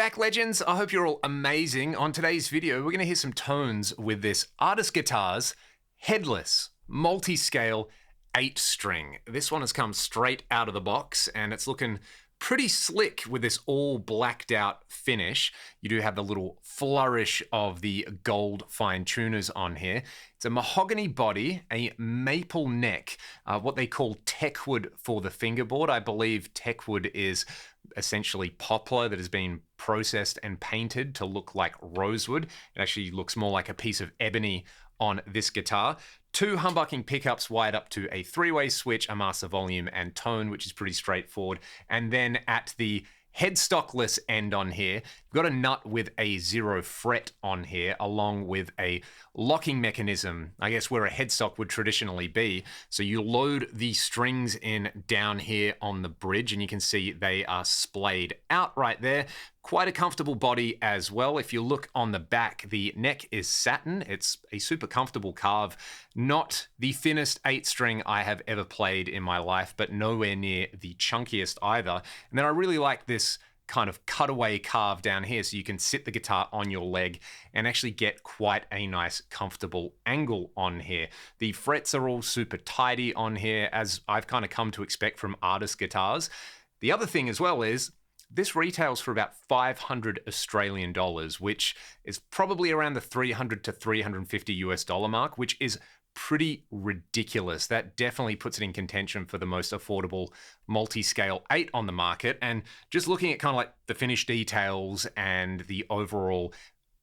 back, legends. I hope you're all amazing. On today's video, we're going to hear some tones with this Artist Guitars headless, multi-scale 8-string. This one has come straight out of the box and it's looking pretty slick with this all blacked out finish. You do have the little flourish of the gold fine tuners on here. It's a mahogany body, a maple neck, what they call techwood for the fingerboard. I believe techwood is essentially poplar that has been processed and painted to look like rosewood. It actually looks more like a piece of ebony on this guitar. 2 humbucking pickups wired up to a 3-way switch, a master volume and tone, which is pretty straightforward. And then at the headstockless end on here, we've got a nut with a 0 fret on here, along with a locking mechanism, I guess where a headstock would traditionally be. So you load the strings in down here on the bridge, and you can see they are splayed out right there. Quite a comfortable body as well. If you look on the back, the neck is satin. It's a super comfortable carve. Not the thinnest 8-string I have ever played in my life, but nowhere near the chunkiest either. And then I really like this kind of cutaway carve down here, so you can sit the guitar on your leg and actually get quite a nice comfortable angle on here. The frets are all super tidy on here, as I've kind of come to expect from artist guitars. The other thing as well is this retails for about 500 Australian dollars, which is probably around the 300 to 350 US dollar mark, which is pretty ridiculous. That definitely puts it in contention for the most affordable multi-scale 8 on the market. And just looking at kind of like the finish details and the overall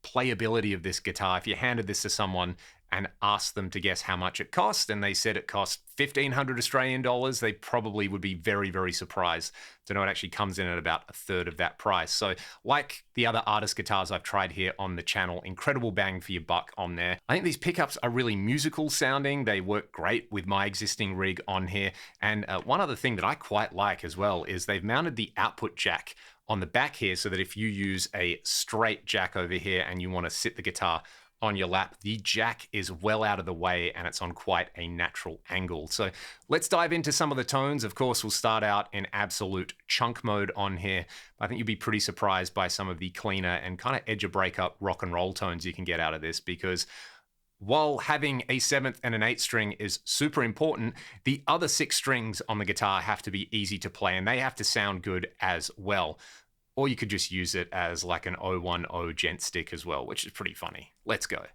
playability of this guitar, if you handed this to someone and asked them to guess how much it cost, and they said it cost 1,500 Australian dollars, they probably would be very, very surprised to know it actually comes in at about a third of that price. So like the other artist guitars I've tried here on the channel, incredible bang for your buck on there. I think these pickups are really musical sounding. They work great with my existing rig on here. And one other thing that I quite like as well is they've mounted the output jack on the back here, so that if you use a straight jack over here and you want to sit the guitar on your lap, the jack is well out of the way and it's on quite a natural angle. So let's dive into some of the tones. Of course, we'll start out in absolute chunk mode on here. I think you'll be pretty surprised by some of the cleaner and kind of edge of breakup rock and roll tones you can get out of this, because while having a 7th and an 8th string is super important, the other 6 strings on the guitar have to be easy to play and they have to sound good as well. Or you could just use it as like an 010 gent stick as well, which is pretty funny. Let's go.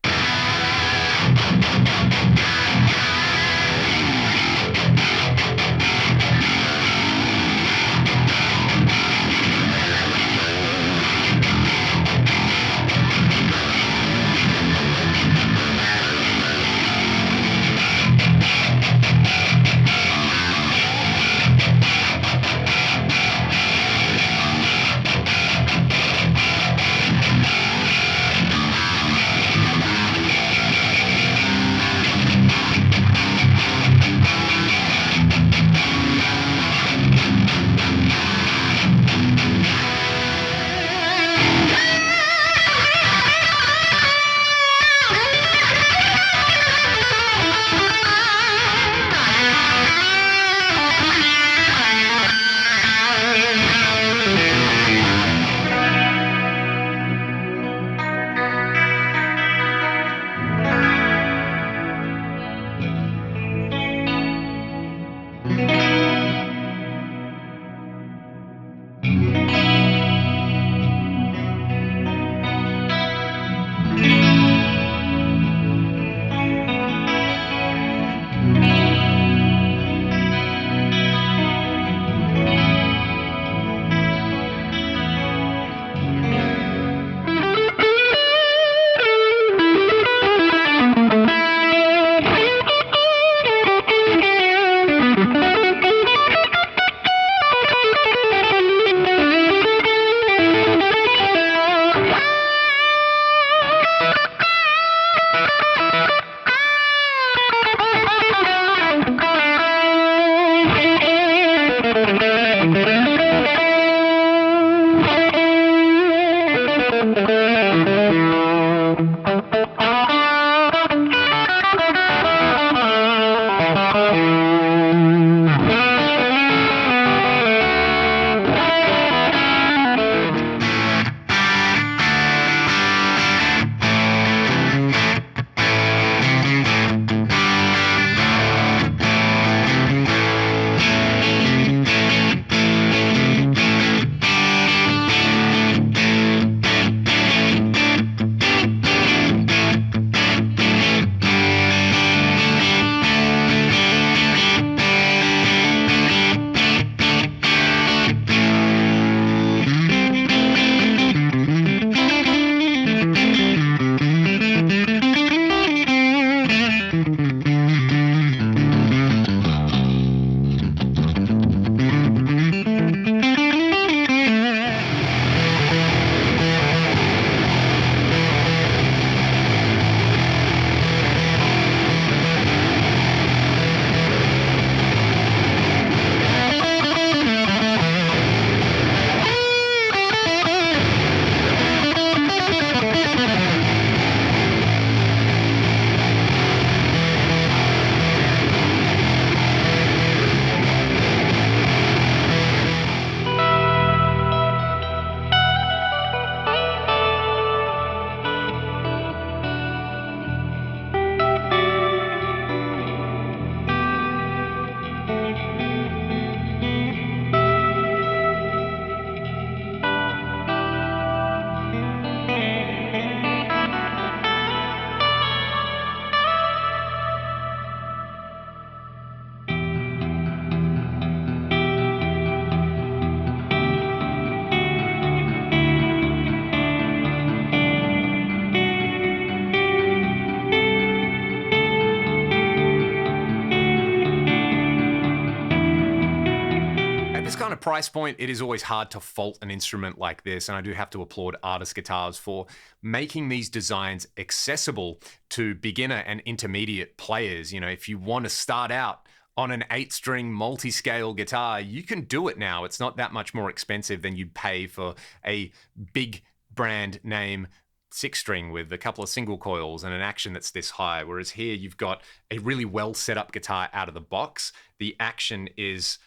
this kind of price point, it is always hard to fault an instrument like this, and I do have to applaud Artist Guitars for making these designs accessible to beginner and intermediate players. You know, if you want to start out on an 8-string multi-scale guitar, you can do it now. It's not that much more expensive than you'd pay for a big brand name 6-string with a couple of single coils and an action that's this high. Whereas here you've got a really well set up guitar out of the box. The action is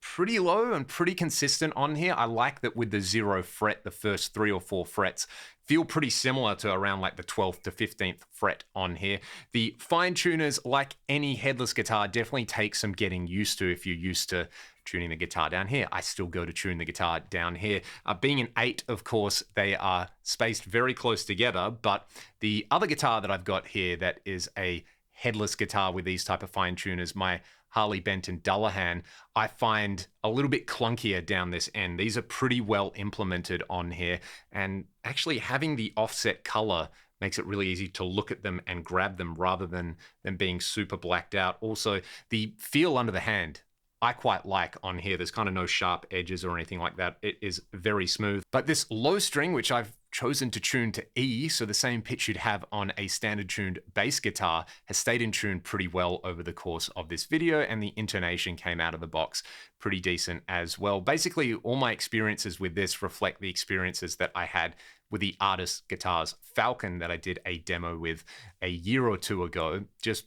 pretty low and pretty consistent on here. I like that with the 0 fret, the first 3 or 4 frets feel pretty similar to around like the 12th to 15th fret on here. The fine tuners, like any headless guitar, definitely take some getting used to if you're used to tuning the guitar down here. I still go to tune the guitar down here. Being an 8, of course, they are spaced very close together, but the other guitar that I've got here that is a headless guitar with these type of fine tuners, my Harley Benton Dullahan, I find a little bit clunkier down this end. These are pretty well implemented on here, and actually having the offset color makes it really easy to look at them and grab them rather than them being super blacked out. Also, the feel under the hand, I quite like on here. There's kind of no sharp edges or anything like that. It is very smooth. But this low string, which I've chosen to tune to E, so the same pitch you'd have on a standard tuned bass guitar, has stayed in tune pretty well over the course of this video, and the intonation came out of the box pretty decent as well. Basically, all my experiences with this reflect the experiences that I had with the Artist Guitars Falcon that I did a demo with a year or two ago. Just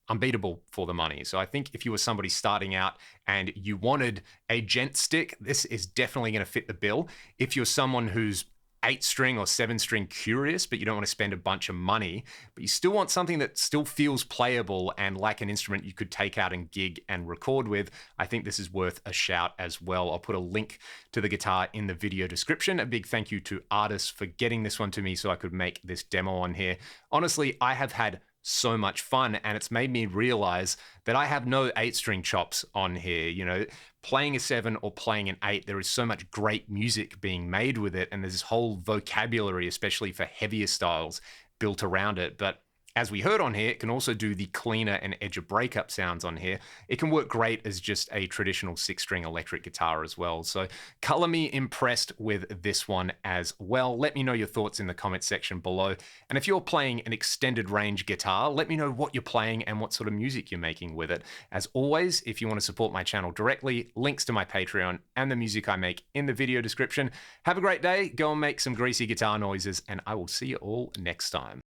unbeatable for the money. So I think if you were somebody starting out and you wanted a gent stick, this is definitely going to fit the bill. If you're someone who's 8-string or 7-string curious, but you don't want to spend a bunch of money, but you still want something that still feels playable and like an instrument you could take out and gig and record with, I think this is worth a shout as well. I'll put a link to the guitar in the video description. A big thank you to Artist for getting this one to me so I could make this demo on here. Honestly, I have had so much fun, and it's made me realize that I have no 8-string chops on here. You know, playing a 7 or playing an 8, there is so much great music being made with it, and there's this whole vocabulary, especially for heavier styles, built around it. But as we heard on here, it can also do the cleaner and edge of breakup sounds on here. It can work great as just a traditional 6-string electric guitar as well. So color me impressed with this one as well. Let me know your thoughts in the comment section below. And if you're playing an extended range guitar, let me know what you're playing and what sort of music you're making with it. As always, if you want to support my channel directly, links to my Patreon and the music I make in the video description. Have a great day, go and make some greasy guitar noises, and I will see you all next time.